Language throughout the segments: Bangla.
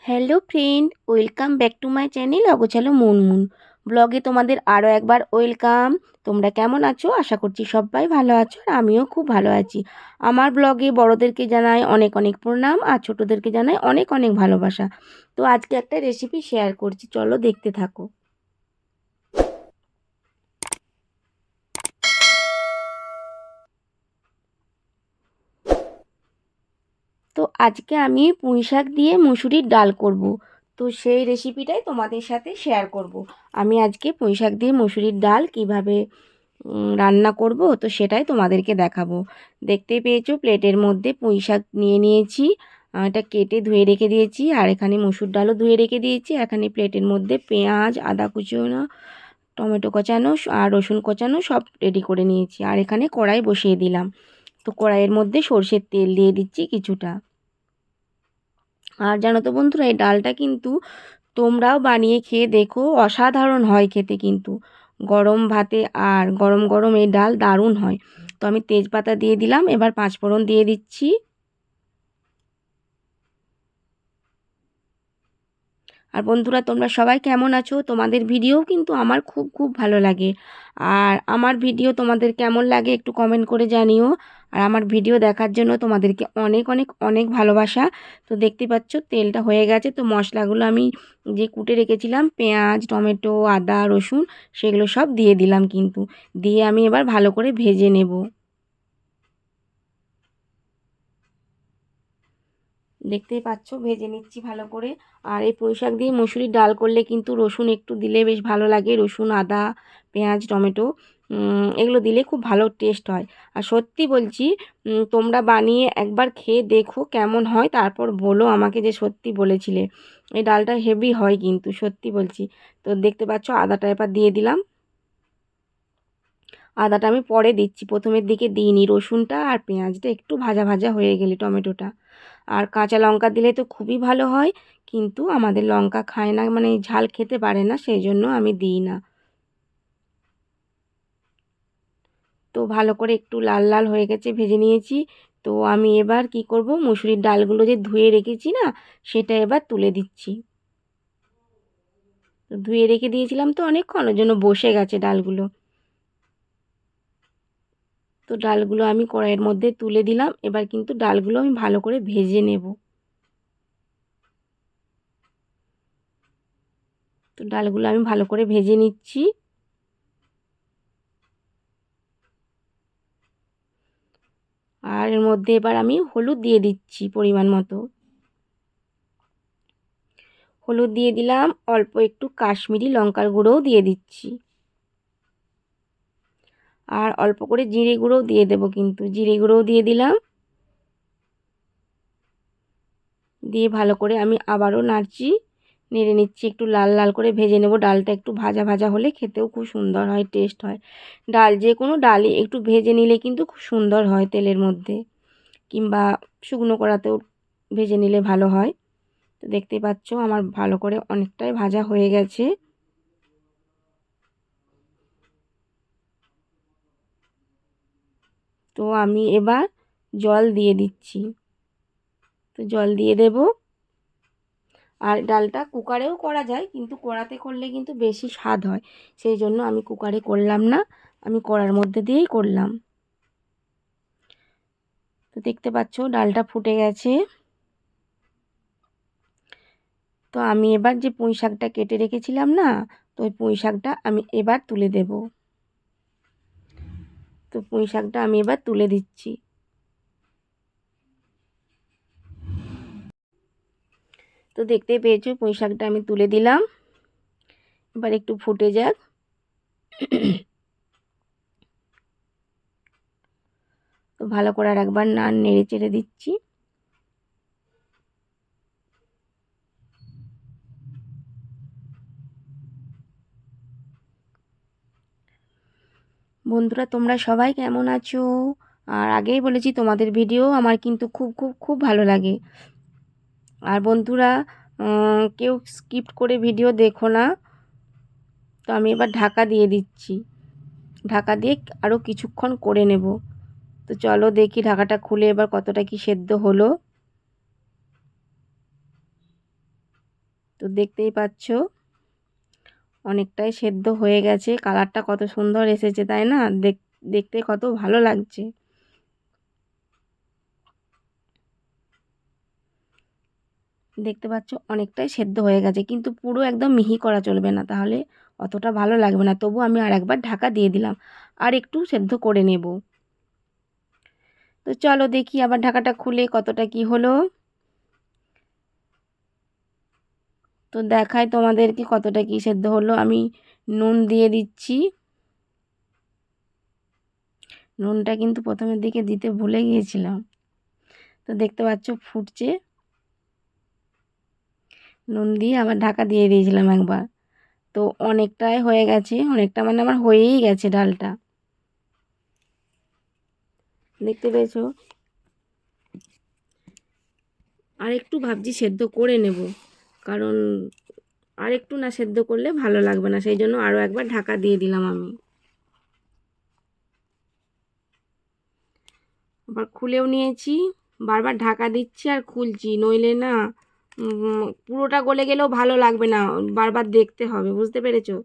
Hello friend, welcome back to my channel অগোছালো মুনমুন ব্লগে তোমাদের আরও একবার ওয়েলকাম। তোমরা কেমন আছো? আশা করছি সবাই ভালো আছো, আর আমিও খুব ভালো আছি। আমার ব্লগে বড়োদেরকে জানাই অনেক অনেক প্রণাম, আর ছোটোদেরকে জানাই অনেক অনেক ভালোবাসা। তো আজকে একটা রেসিপি শেয়ার করছি, চলো দেখতে থাকো। তো আজকে আমি পুঁইশাক দিয়ে মুসুরির ডাল করব। তো সেই রেসিপিটাই তোমাদের সাথে শেয়ার করব। আমি আজকে পুঁইশাক দিয়ে মুসুরির ডাল কিভাবে রান্না করব, তো সেটাই তোমাদেরকে দেখাবো। দেখতেই পেয়েছো প্লেটের মধ্যে পুঁইশাক নিয়ে নিয়েছি, এটা কেটে ধুয়ে রেখে দিয়েছি। আর এখানে মুসুর ডালও ধুয়ে রেখে দিয়েছি। এখানে প্লেটের মধ্যে পেঁয়াজ, আদা কুচনো, টমেটো কোচানো আর রসুন কোচানো সব রেডি করে নিয়েছি। আর এখানে কড়াই বসিয়ে দিলাম। তো কড়াইয়ের মধ্যে সর্ষের তেল দিয়ে দিচ্ছি কিছুটা। আর জানো তো বন্ধুরা, এই ডালটা কিন্তু তোমরাও বানিয়ে খেয়ে দেখো, অসাধারণ হয় খেতে কিন্তু। গরম ভাতে আর গরম গরম এই ডাল দারুণ হয়। তো আমি তেজপাতা দিয়ে দিলাম, এবার পাঁচফোড়ন দিয়ে দিচ্ছি। আর বন্ধুরা, তোমরা সবাই কেমন আছো? তোমাদের ভিডিও কিন্তু আমার খুব খুব ভালো লাগে। আর আমার ভিডিও তোমাদের কেমন লাগে একটু কমেন্ট করে জানিও। আর আমার ভিডিও দেখার জন্য তোমাদেরকে অনেক অনেক অনেক ভালোবাসা। তো দেখতে পাচ্ছ তেলটা হয়ে গেছে। তো মশলাগুলো আমি যে কুটে রেখেছিলাম, পেঁয়াজ, টমেটো, আদা, রসুন, সেগুলো সব দিয়ে দিলাম কিন্তু। দিয়ে আমি এবার ভালো করে ভেজে নেব। দেখতেই পাচ্ছ ভেজে নিচ্ছি ভালো করে। আর এই পুঁইশাক দিয়ে মুসুরির ডাল করলে কিন্তু রসুন একটু দিলে বেশ ভালো লাগে। রসুন, আদা, পেঁয়াজ, টমেটো এগুলো দিলে খুব ভালো টেস্ট হয়। আর সত্যি বলছি, তোমরা বানিয়ে একবার খেয়ে দেখো কেমন হয়, তারপর বলো আমাকে যে সত্যি বলেছিলে। এই ডালটা হেভি হয় কিন্তু, সত্যি বলছি। তো দেখতে পাচ্ছ আদাটা এবার দিয়ে দিলাম। আদাটা আমি পরে দিচ্ছি, প্রথমের দিকে দিইনি। রসুনটা আর পেঁয়াজটা একটু ভাজা ভাজা হয়ে গেলে টমেটোটা আর কাঁচা লঙ্কা দিলে তো খুবই ভালো হয়। কিন্তু আমাদের লঙ্কা খায় না, মানে ঝাল খেতে পারে না, সেই জন্য আমি দিই না। তো ভালো করে একটু লাল লাল হয়ে গেছে, ভেজে নিয়েছি। তো আমি এবার কি করব, মুসুরির ডালগুলো যে ধুয়ে রেখেছি না, সেটা এবার তুলে দিচ্ছি। তো ধুয়ে রেখে দিয়েছিলাম তো অনেকক্ষণ, ওর জন্য বসে গেছে ডালগুলো। তো ডালগুলো আমি কড়াইয়ের মধ্যে তুলে দিলাম। এবার কিন্তু ডালগুলো আমি ভালো করে ভেজে নেব। তো ডালগুলো আমি ভালো করে ভেজে নিচ্ছি। আর এর মধ্যে এবার আমি হলুদ দিয়ে দিচ্ছি পরিমাণ মতো। হলুদ দিয়ে দিলাম, অল্প একটু কাশ্মীরি লঙ্কার গুঁড়োও দিয়ে দিচ্ছি। আর অল্প করে জিরে গুঁড়োও দিয়ে দেবো, কিন্তু জিরে গুঁড়োও দিয়ে দিলাম। দিয়ে ভালো করে আমি আবারও নাড়ছি, নেড়ে নিচ্ছি, একটু লাল লাল করে ভেজে নেব। ডালটা একটু ভাজা ভাজা হলে খেতেও খুব সুন্দর হয়, টেস্ট হয়। ডাল যে কোনো ডালই একটু ভেজে নিলে কিন্তু খুব সুন্দর হয়, তেলের মধ্যে কিংবা শুকনো কড়াতেও ভেজে নিলে ভালো হয়। তো দেখতেই পাচ্ছ আমার ভালো করে অনেকটাই ভাজা হয়ে গেছে। তো আমি এবার জল দিয়ে দিচ্ছি। তো জল দিয়ে দেব। আর ডালটা কুকারেও করা যায়, কিন্তু কড়াতে করলে কিন্তু বেশি স্বাদ হয়, সেই জন্য আমি কুকারে করলাম না, আমি কড়ার মধ্যে দিয়েই করলাম। তো দেখতে পাচ্ছ ডালটা ফুটে গেছে। তো আমি এবার যে পুঁই শাকটা কেটে রেখেছিলাম না, তো ওই পুঁই শাকটা আমি এবার তুলে দেব। তো পুঁই শাকটা আমি এবার তুলে দিচ্ছি। তো দেখতে পেয়েছো পুঁই শাকটা আমি তুলে দিলাম। এবার একটু ফুটে যাক। তো ভালো করে আর একবার নেড়ে চেড়ে দিচ্ছি। বন্ধুরা, তোমরা সবাই কেমন আছো? আর আগেই বলেছি তোমাদের ভিডিও আমার কিন্তু খুব খুব খুব ভালো লাগে। আর বন্ধুরা, কেউ স্কিপ করে ভিডিও দেখো না। তো আমি এবার ঢাকা দিয়ে দিচ্ছি। ঢাকা দিয়ে আরও কিছুক্ষণ করে নেব। তো চলো দেখি ঢাকাটা খুলে এবার কতটা কি সেদ্ধ হলো। তো দেখতেই পাচ্ছ অনেকটাই সেদ্ধ হয়ে গেছে, কালারটা কত সুন্দর এসেছে তাই না, দেখতে কত ভালো লাগছে। দেখতে পাচ্ছ অনেকটাই সেদ্ধ হয়ে গেছে, কিন্তু পুরো একদম মিহি করা চলবে না, তাহলে অতটা ভালো লাগবে না। তবু আমি আর একবার ঢাকা দিয়ে দিলাম, আর একটু সেদ্ধ করে নেব। তো চলো দেখি আবার ঢাকাটা খুলে কতটা কি হলো। তো দেখাই তোমাদেরকে কতটা কি সেদ্ধ হলো। আমি নুন দিয়ে দিচ্ছি। নুনটা কিন্তু প্রথমের দিকে দিতে ভুলে গিয়েছিলাম। তো দেখতে পাচ্ছ ফুটছে, নুন দিয়ে আবার ঢাকা দিয়ে দিয়েছিলাম একবার। তো অনেকটাই হয়ে গেছে, অনেকটা মানে আমার হয়েই গেছে ডালটা, দেখতে পেয়েছো। আর একটু ভাবছি সেদ্ধ করে নেব, কারণ আর একটু না সেদ্ধ করলে ভালো লাগবে না, সেই জন্য আরও একবার ঢাকা দিয়ে দিলাম আমি। আবার খুলেও নিয়েছি, বারবার ঢাকা দিচ্ছি আর খুলছি, নইলে না পুরোটা গলে গেলেও ভালো লাগবে না, বারবার দেখতে হবে, বুঝতে পেরেছো।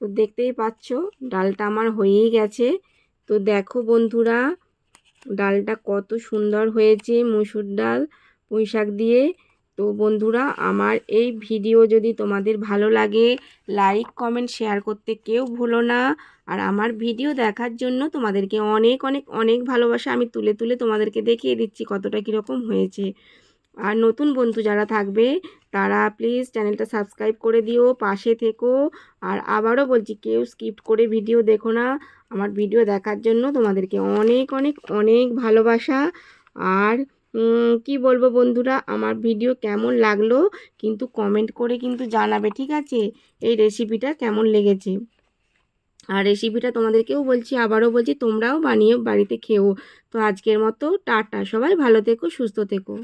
তো দেখতেই পাচ্ছ ডালটা আমার হয়েই গেছে। তো দেখো বন্ধুরা, ডালটা কত সুন্দর হয়েছে, মসুর ডাল পুঁই শাক দিয়ে। তো বন্ধুরা, আমার এই ভিডিও যদি তোমাদের ভালো লাগে, লাইক কমেন্ট শেয়ার করতে কেউ ভুলো না। আর আমার ভিডিও দেখার জন্য তোমাদেরকে অনেক অনেক অনেক ভালোবাসা। আমি তুলে তুলে তোমাদেরকে দেখিয়ে দিচ্ছি কতটা কীরকম হয়েছে। আর নতুন বন্ধু যারা থাকবে তারা প্লিজ চ্যানেলটা সাবস্ক্রাইব করে দিও, পাশে থেকো। আর আবারও বলছি, কেউ স্কিপ করে ভিডিও দেখো না। আমার ভিডিও দেখার জন্য তোমাদেরকে অনেক অনেক অনেক ভালোবাসা। আর কি বলবো বন্ধুরা, আমার ভিডিও কেমন লাগলো কিন্তু কমেন্ট করে কিন্তু জানাবে, ঠিক আছে, এই রেসিপিটা কেমন লেগেছে। আর রেসিপিটা তোমাদেরকেও বলছি, আবারও বলছি, তোমরাও বানিয়ে বাড়িতে খেও। তো আজকের মতো টাটা, সবাই ভালো থেকো, সুস্থ থেকো।